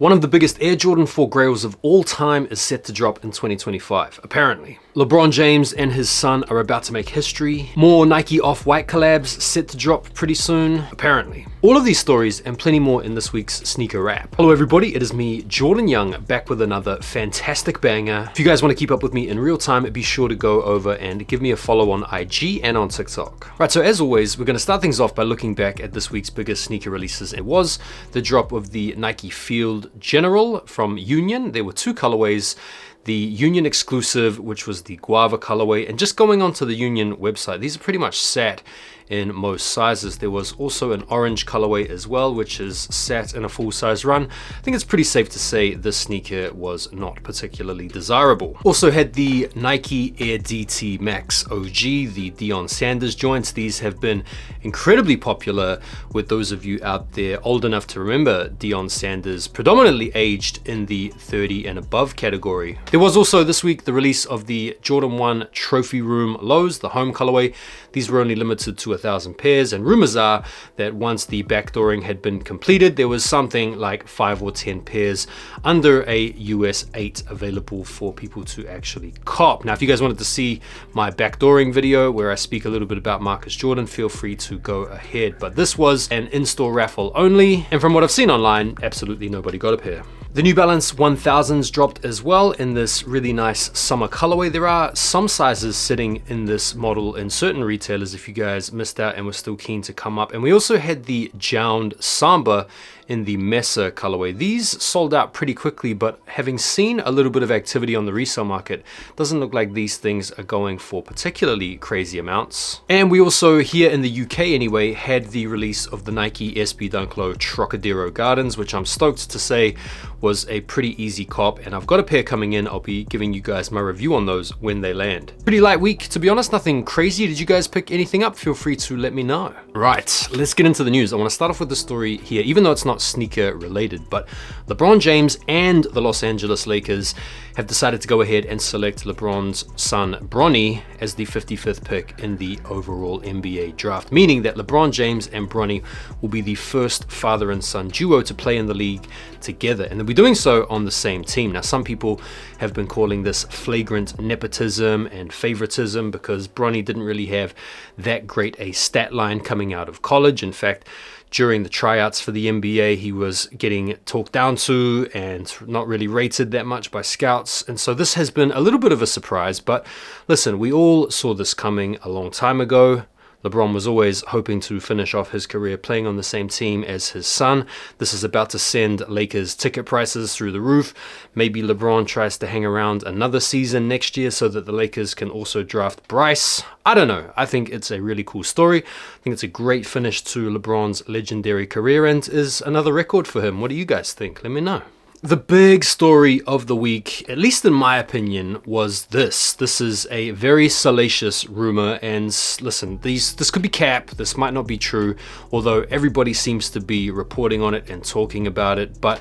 One of the biggest Air Jordan 4 grails of all time is set to drop in 2025, apparently. LeBron James and his son are about to make history. More Nike Off-White collabs set to drop pretty soon, apparently. All of these stories and plenty more in this week's Sneaker Wrap. Hello everybody, it is me, Jordan Young, back with another fantastic banger. If you guys want to keep up with me in real time, be sure to go over and give me a follow on IG and on TikTok. Right, so as always, we're going to start things off by looking back at this week's biggest sneaker releases. It was the drop of the Nike Field General from Union. There were two colorways. The Union exclusive, which was the Guava colorway, and just going onto the Union website, these are pretty much sat in most sizes. There was also an orange colorway as well, which is sat in a full size run. I think it's pretty safe to say this sneaker was not particularly desirable. Also had the Nike Air DT Max OG, the Deion Sanders joints. These have been incredibly popular with those of you out there old enough to remember Deion Sanders, predominantly aged in the 30 and above category. There was also this week the release of the Jordan 1 Trophy Room Lows, the home colorway. These were only limited to 1,000 pairs, and rumors are that once the backdooring had been completed, there was something like 5 or 10 pairs under a US 8 available for people to actually cop. Now, if you guys wanted to see my backdooring video where I speak a little bit about Marcus Jordan, feel free to go ahead. But this was an in-store raffle only, and from what I've seen online, absolutely nobody got a pair. The New Balance 1000s dropped as well in this really nice summer colorway. There are some sizes sitting in this model in certain retailers if you guys missed out and were still keen to come up. And we also had the Jound Samba in the Mesa colorway. These sold out pretty quickly, but having seen a little bit of activity on the resale market, doesn't look like these things are going for particularly crazy amounts. And we also, here in the UK anyway, had the release of the Nike SB Dunk Low Trocadero Gardens, which I'm stoked to say was a pretty easy cop, and I've got a pair coming in. I'll be giving you guys my review on those when they land. Pretty light week, to be honest, nothing crazy. Did you guys pick anything up? Feel free to let me know. Right, let's get into the news. I want to start off with the story here, even though it's not sneaker related, but LeBron James and the Los Angeles Lakers have decided to go ahead and select LeBron's son Bronny as the 55th pick in the overall NBA draft, meaning that LeBron James and Bronny will be the first father and son duo to play in the league together, and they'll be doing so on the same team. Now, some people have been calling this flagrant nepotism and favoritism because Bronny didn't really have that great a stat line coming out of college. In fact, during the tryouts for the NBA, he was getting talked down to and not really rated that much by scouts. And so this has been a little bit of a surprise, but listen, we all saw this coming a long time ago. LeBron was always hoping to finish off his career playing on the same team as his son. This is about to send Lakers ticket prices through the roof. Maybe LeBron tries to hang around another season next year so that the Lakers can also draft Bryce. I don't know. I think it's a really cool story. I think it's a great finish to LeBron's legendary career and is another record for him. What do you guys think? Let me know. The big story of the week, at least in my opinion, was this. This is a very salacious rumor, and listen, this could be cap, this might not be true, although everybody seems to be reporting on it and talking about it, but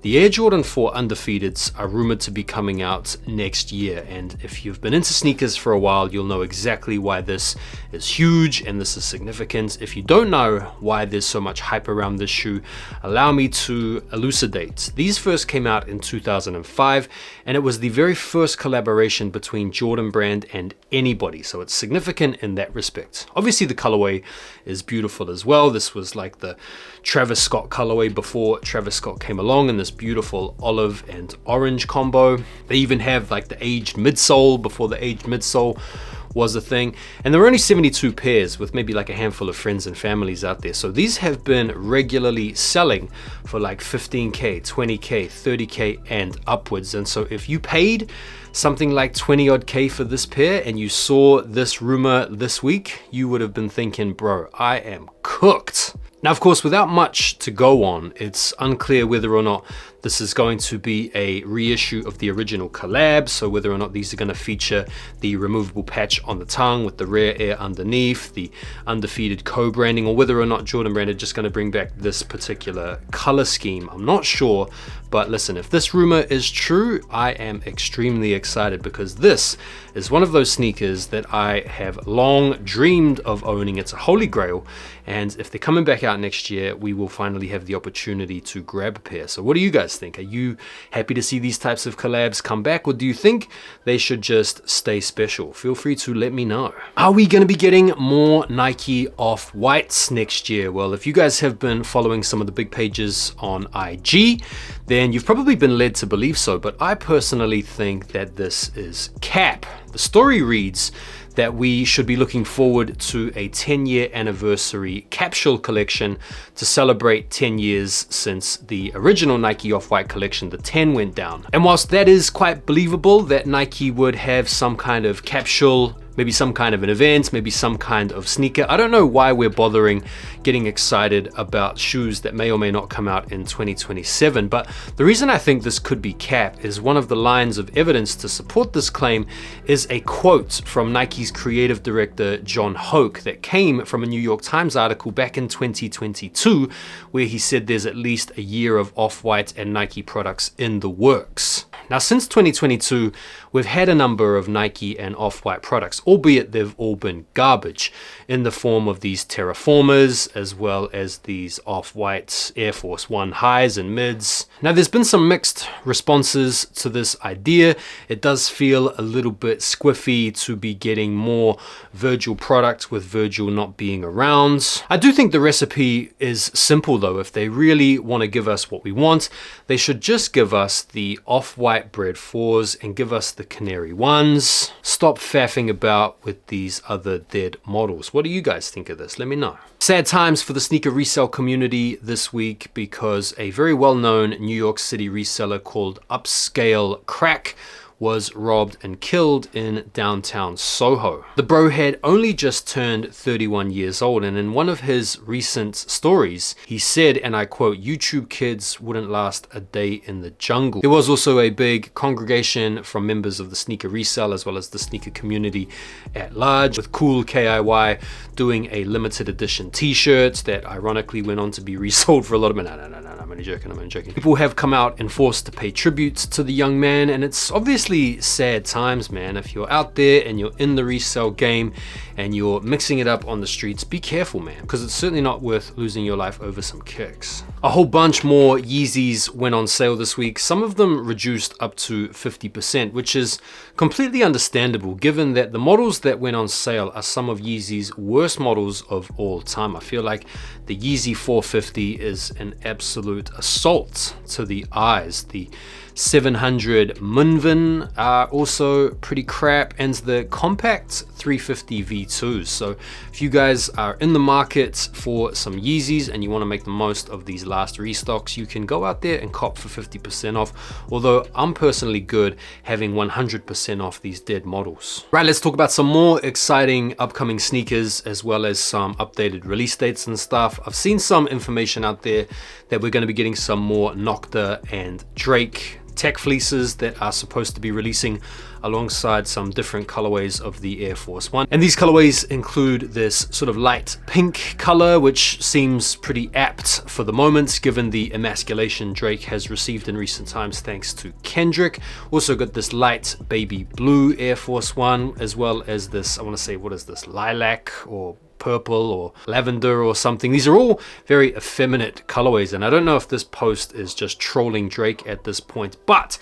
the Air Jordan 4 Undefeateds are rumored to be coming out next year, and if you've been into sneakers for a while, you'll know exactly why this is huge and this is significant. If you don't know why there's so much hype around this shoe, allow me to elucidate. These first came out in 2005, and it was the very first collaboration between Jordan Brand and anybody, so it's significant in that respect. Obviously, the colorway is beautiful as well. This was like the Travis Scott colorway before Travis Scott came along, and this beautiful olive and orange combo. They even have like the aged midsole before the aged midsole was a thing. And there were only 72 pairs with maybe like a handful of friends and families out there. So these have been regularly selling for like 15K, 20K, 30K and upwards. And so if you paid something like 20 odd K for this pair and you saw this rumor this week, you would have been thinking, bro, I am cooked. Now, of course, without much to go on, it's unclear whether or not this is going to be a reissue of the original collab, so whether or not these are going to feature the removable patch on the tongue with the rare air underneath, the Undefeated co-branding, or whether or not Jordan Brand are just going to bring back this particular color scheme. I'm not sure, But listen, if this rumor is true, I am extremely excited because this is one of those sneakers that I have long dreamed of owning. It's a holy grail, and if they're coming back out next year, we will finally have the opportunity to grab a pair. So what do you guys think? Are you happy to see these types of collabs come back, or do you think they should just stay special? Feel free to let me know. Are we going to be getting more Nike off-whites next year? Well, if you guys have been following some of the big pages on IG, then you've probably been led to believe so, but I personally think that this is cap. The story reads that we should be looking forward to a 10-year anniversary capsule collection to celebrate 10 years since the original Nike Off-White collection, the 10, went down. And whilst that is quite believable that Nike would have some kind of capsule, maybe some kind of an event, maybe some kind of sneaker, I don't know why we're bothering getting excited about shoes that may or may not come out in 2027. But the reason I think this could be cap is one of the lines of evidence to support this claim is a quote from Nike's creative director, John Hoke, that came from a New York Times article back in 2022, where he said there's at least a year of Off-White and Nike products in the works. Now, since 2022, we've had a number of Nike and Off-White products, albeit they've all been garbage, in the form of these Terraformers, as well as these Off-White Air Force One highs and mids. Now, there's been some mixed responses to this idea. It does feel a little bit squiffy to be getting more Virgil product with Virgil not being around. I do think the recipe is simple though. If they really want to give us what we want, they should just give us the Off-White Bred 4s and give us the Canary 1s. Stop faffing about with these other dead models. What do you guys think of this? Let me know. Sad times for the sneaker resale community this week because a very well-known New York City reseller called Upscale Crack was robbed and killed in downtown Soho. The bro had only just turned 31 years old, and in one of his recent stories, he said, and I quote, "YouTube kids wouldn't last a day in the jungle." There was also a big congregation from members of the sneaker resale as well as the sneaker community at large, with Cool KIY doing a limited edition t-shirt that ironically went on to be resold for a lot of money. No, I'm only joking. People have come out and forced to pay tribute to the young man, and it's obviously sad times, man. If you're out there and you're in the resale game and you're mixing it up on the streets, be careful, man, because it's certainly not worth losing your life over some kicks. A whole bunch more Yeezys went on sale this week. Some of them reduced up to 50%, which is completely understandable given that the models that went on sale are some of Yeezy's worst models of all time. I feel like the Yeezy 450 is an absolute assault to the eyes. The 700 Munvin are also pretty crap, and the compact 350 V2s. So if you guys are in the market for some Yeezys and you want to make the most of these last restocks, you can go out there and cop for 50% off, although I'm personally good having 100% off these dead models. Right, let's talk about some more exciting upcoming sneakers as well as some updated release dates and stuff. I've seen some information out there that we're going to be getting some more Nocta and Drake tech fleeces that are supposed to be releasing alongside some different colorways of the Air Force One. And these colorways include this sort of light pink color, which seems pretty apt for the moment given the emasculation Drake has received in recent times thanks to Kendrick. Also got this light baby blue Air Force One, as well as this, I want to say, what is this, lilac or purple or lavender or something. These are all very effeminate colorways, and I don't know if this post is just trolling Drake at this point, but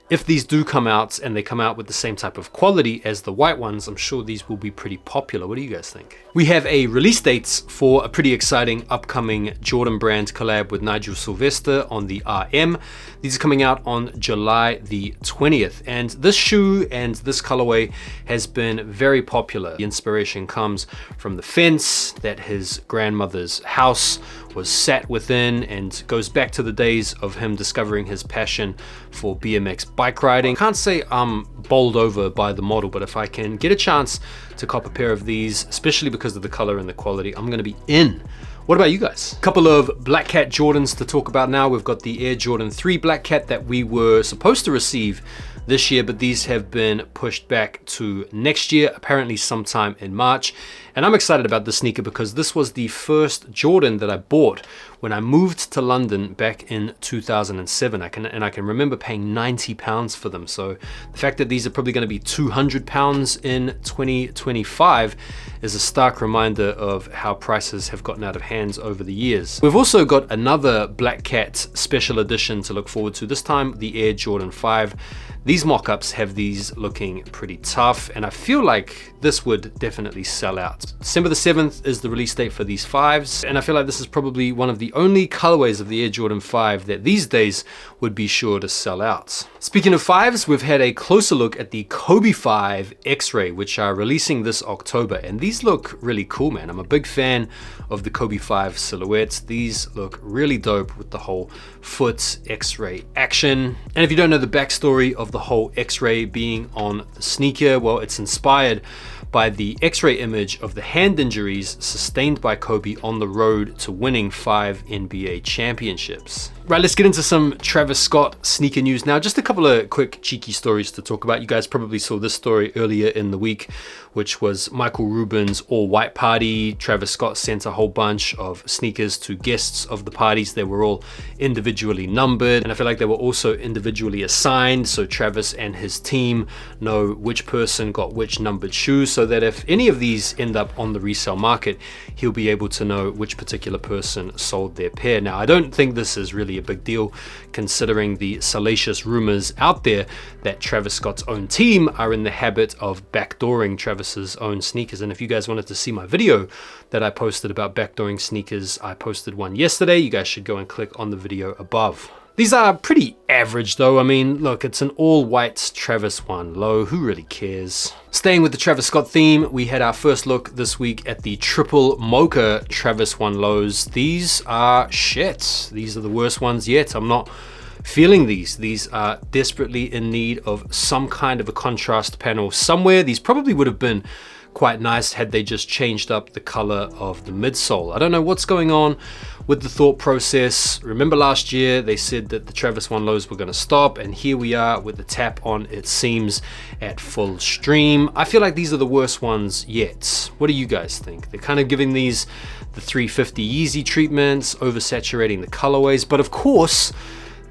if these do come out and they come out with the same type of quality as the white ones, I'm sure these will be pretty popular. What do you guys think? We have a release date for a pretty exciting upcoming Jordan brand collab with Nigel Sylvester on the RM. These are coming out on July the 20th. And this shoe and this colorway has been very popular. The inspiration comes from the fence that his grandmother's house was sat within and goes back to the days of him discovering his passion for BMX bike riding. I can't say I'm bowled over by the model, but if I can get a chance to cop a pair of these, especially because of the color and the quality, I'm gonna be in. What about you guys? A couple of Black Cat Jordans to talk about now. We've got the Air Jordan 3 Black Cat that we were supposed to receive this year, but these have been pushed back to next year, apparently sometime in March. And I'm excited about this sneaker because this was the first Jordan that I bought when I moved to London back in 2007. I can remember paying £90 for them. So the fact that these are probably going to be £200 in 2025 is a stark reminder of how prices have gotten out of hands over the years. We've also got another Black Cat special edition to look forward to, this time the Air Jordan 5. These mock-ups have these looking pretty tough, and I feel like this would definitely sell out. December the 7th is the release date for these 5s, and I feel like this is probably one of the only colorways of the Air Jordan 5 that these days would be sure to sell out. Speaking of 5s, we've had a closer look at the Kobe 5 Xray, which are releasing this October, and these look really cool, man. I'm a big fan of the Kobe 5 silhouettes. These look really dope with the whole foot Xray action. And if you don't know the backstory of the whole Xray being on the sneaker, well, it's inspired by the Xray image of the hand injuries sustained by Kobe on the road to winning 5 NBA championships. Right, let's get into some Travis Scott sneaker news now. Just a couple of quick cheeky stories to talk about. You guys probably saw this story earlier in the week, which was Michael Rubin's all-white party. Travis Scott sent a whole bunch of sneakers to guests of the parties. They were all individually numbered, and I feel like they were also individually assigned, so Travis and his team know which person got which numbered shoes, so that if any of these end up on the resale market, he'll be able to know which particular person sold their pair. Now, I don't think this is really a big deal, considering the salacious rumors out there that Travis Scott's own team are in the habit of backdooring Travis's own sneakers. And if you guys wanted to see my video that I posted about backdooring sneakers, I posted one yesterday. You guys should go and click on the video above. These are pretty average though. I mean, look, it's an all-white Travis One Low. Who really cares? Staying with the Travis Scott theme, we had our first look this week at the triple Mocha Travis One Lows. These are shit. These are the worst ones yet. I'm not feeling these. These are desperately in need of some kind of a contrast panel somewhere. These probably would have been quite nice had they just changed up the color of the midsole. I don't know what's going on with the thought process. Remember last year they said that the Travis One Lows were going to stop, and here we are with the tap on its seams at full stream. I feel like these are the worst ones yet. What do you guys think? They're kind of giving these the 350 Yeezy treatments, oversaturating the colorways, but of course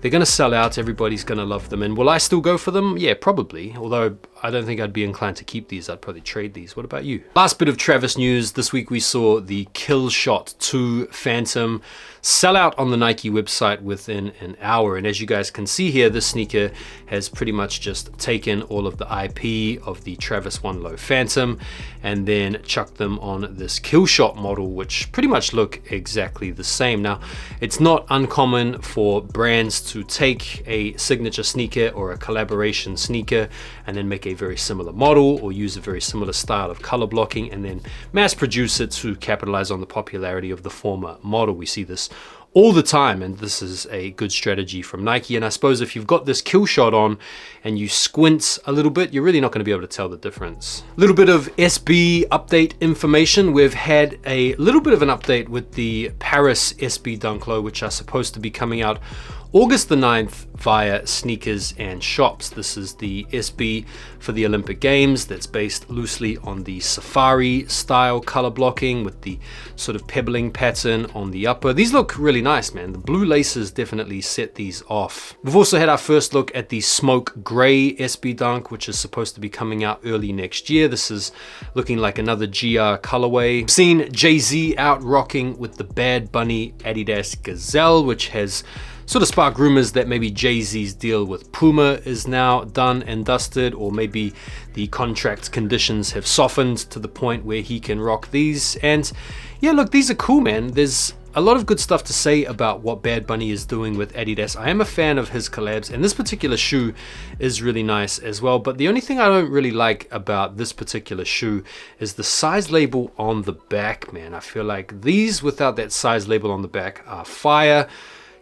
they're going to sell out. Everybody's going to love them. And will I still go for them? Yeah, probably. Although I don't think I'd be inclined to keep these. I'd probably trade these. What about you? Last bit of Travis news. This week we saw the Kill Shot 2 Phantom sell out on the Nike website within an hour. And as you guys can see here, this sneaker has pretty much just taken all of the IP of the Travis One Low Phantom and then chucked them on this Kill Shot model, which pretty much look exactly the same. Now, it's not uncommon for brands to take a signature sneaker or a collaboration sneaker and then make a very similar model or use a very similar style of color blocking and then mass produce it to capitalize on the popularity of the former model. We see this all the time, and this is a good strategy from Nike. And I suppose if you've got this Kill Shot on and you squint a little bit, you're really not going to be able to tell the difference. A little bit of SB update information. We've had a little bit of an update with the Paris SB Dunk Low, which are supposed to be coming out August the 9th via Sneakers and Shops. This is the SB for the Olympic Games that's based loosely on the safari style color blocking with the sort of pebbling pattern on the upper. These look really nice, man. The blue laces definitely set these off. We've also had our first look at the Smoke Gray SB Dunk, which is supposed to be coming out early next year. This is looking like another GR colorway. We've seen Jay-Z out rocking with the Bad Bunny Adidas Gazelle, which has sort of sparked rumors that maybe Jay-Z's deal with Puma is now done and dusted, or maybe the contract conditions have softened to the point where he can rock these. And yeah, look, these are cool, man. There's a lot of good stuff to say about what Bad Bunny is doing with Adidas. I am a fan of his collabs, and this particular shoe is really nice as well. But the only thing I don't really like about this particular shoe is the size label on the back, man. I feel like these without that size label on the back are fire.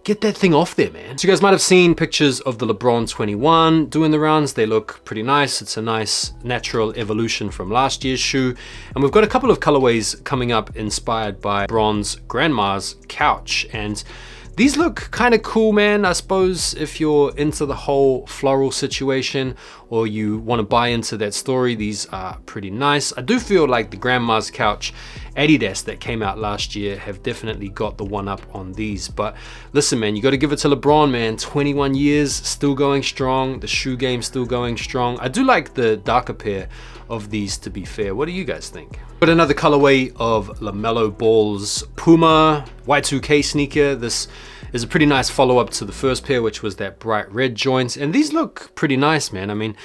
Get that thing off there, man. So you guys might have seen pictures of the LeBron 21 doing the rounds. They look pretty nice. It's a nice natural evolution from last year's shoe. And we've got a couple of colorways coming up inspired by LeBron's grandma's couch. And These look kind of cool, man. I suppose if you're into the whole floral situation or you want to buy into that story, these are pretty nice. I do feel like the Grandma's Couch Adidas that came out last year have definitely got the one up on these. But listen, man, you got to give it to LeBron, man. 21 years, still going strong. The shoe game still going strong. I do like the darker pair of these, to be fair. What do you guys think? But another colorway of LaMelo Ball's Puma Y2K sneaker. This is a pretty nice follow-up to the first pair, which was that bright red joint. And these look pretty nice, man. I mean,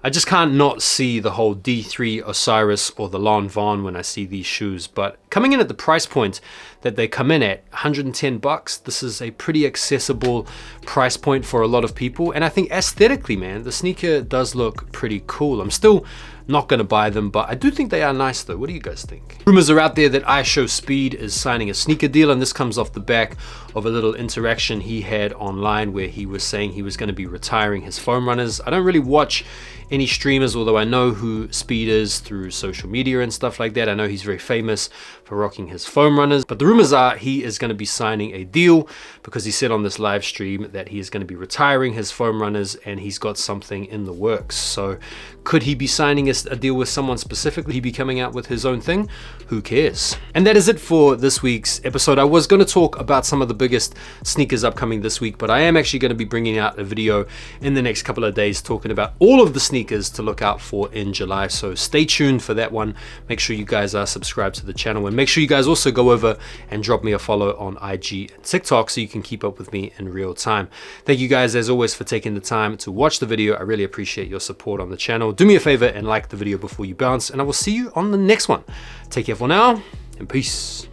I just can't not see the whole D3 Osiris or the Lon Von when I see these shoes. But coming in at the price point that they come in at, 110 bucks, this is a pretty accessible price point for a lot of people. And I think aesthetically, man, the sneaker does look pretty cool. I'm still not gonna buy them, but I do think they are nice though. What do you guys think? Rumors are out there that iShowSpeed is signing a sneaker deal, and this comes off the back of a little interaction he had online where he was saying he was gonna be retiring his foam runners. I don't really watch any streamers, although I know who Speed is through social media and stuff like that. I know he's very famous for rocking his foam runners, but the rumors are he is going to be signing a deal because he said on this live stream that he is going to be retiring his foam runners and he's got something in the works. So could he be signing a deal with someone specifically? He be coming out with his own thing? Who cares? And that is it for this week's episode. I was going to talk about some of the biggest sneakers upcoming this week, but I am actually going to be bringing out a video in the next couple of days talking about all of the sneakers to look out for in July. So stay tuned for that one. Make sure you guys are subscribed to the channel, and make sure you guys also go over and drop me a follow on IG and TikTok so you can keep up with me in real time. Thank you guys as always for taking the time to watch the video. I really appreciate your support on the channel. Do me a favor and like the video before you bounce, and I will see you on the next one. Take care for now, and peace.